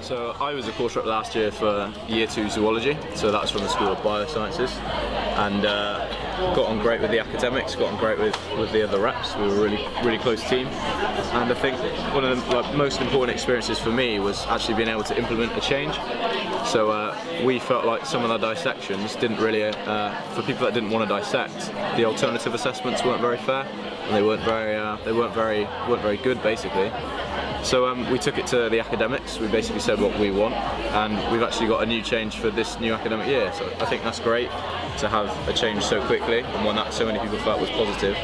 So I was a course rep last year for Year 2 Zoology, so that's from the School of Biosciences, and got on great with the academics, got on great with the other reps. We were a really close team, and I think one of the most important experiences for me was actually being able to implement a change. So we felt like some of the dissections didn't really, for people that didn't want to dissect, the alternative assessments weren't very fair, and they weren't very good basically. So we took it to the academics. We basically said what we want, and we've actually got a new change for this new academic year. So I think that's great to have a change so quickly, and one that so many people felt was positive.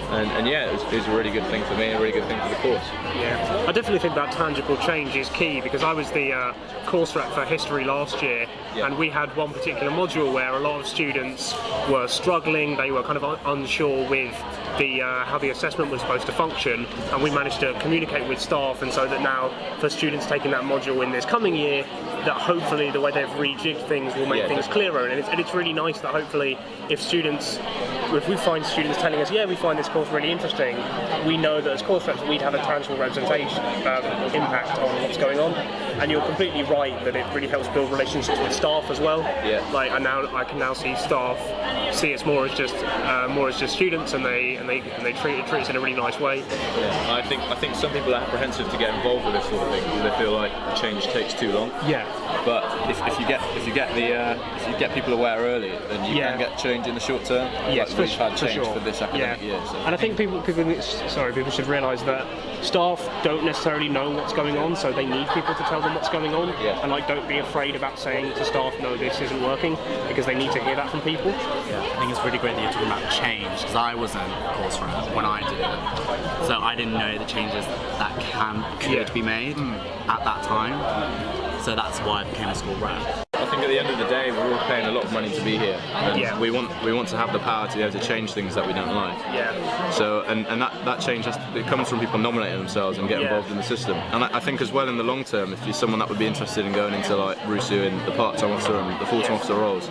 And yeah, it was a really good thing for me, a really good thing for the course. Yeah, I definitely think that tangible change is key, because I was the course rep for history last year, and we had one particular module where a lot of students were struggling. They were kind of unsure with the how the assessment was supposed to function, and we managed to communicate with staff, and so that now for students taking that module in this coming year, that hopefully the way they've rejigged things will make things clearer. And it's really nice that hopefully if we find students telling us, yeah, we find this course really interesting, we know that as course reps we'd have a tangible representation impact on what's going on. And you're completely right that it really helps build relationships with staff as well. Yeah. Like, and now I can now see staff see us more as just students, and they treat us in a really nice way. Yeah. I think some people are apprehensive to get involved with this sort of thing because they feel like change takes too long. Yeah. But if you get people aware early, then you can get change in the short term. Yes, like we've had change for this academic year. So. And I think people should realise that staff don't necessarily know what's going on, so they need people to tell them what's going on. Yeah. And like, don't be afraid about saying to staff, no, this isn't working, because they need to hear that from people. Yeah, I think it's really great that you're talking about change, because I wasn't a course rep when I did it, so I didn't know the changes that could be made at that time. So that's why I became a school rep. I think at the end of the day, we're all paying a lot of money to be here, and we want to have the power to be able to change things that we don't like. Yeah. So and that change it comes from people nominating themselves and get involved in the system. And I think as well in the long term, if you're someone that would be interested in going into like RUSU in the part-time officer and the full-time officer roles,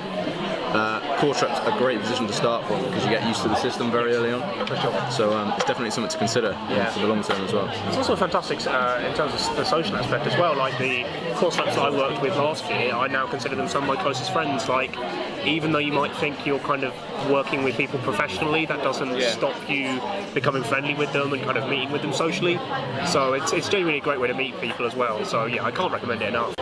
course reps are a great position to start from because you get used to the system very early on. For sure. So it's definitely something to consider for the long term as well. It's also fantastic in terms of the social aspect as well. Like the course reps that I worked with last year, I now consider them some of my closest friends. Like, even though you might think you're kind of working with people professionally, that doesn't stop you becoming friendly with them and kind of meeting with them socially. So it's genuinely a great way to meet people as well. So yeah, I can't recommend it enough.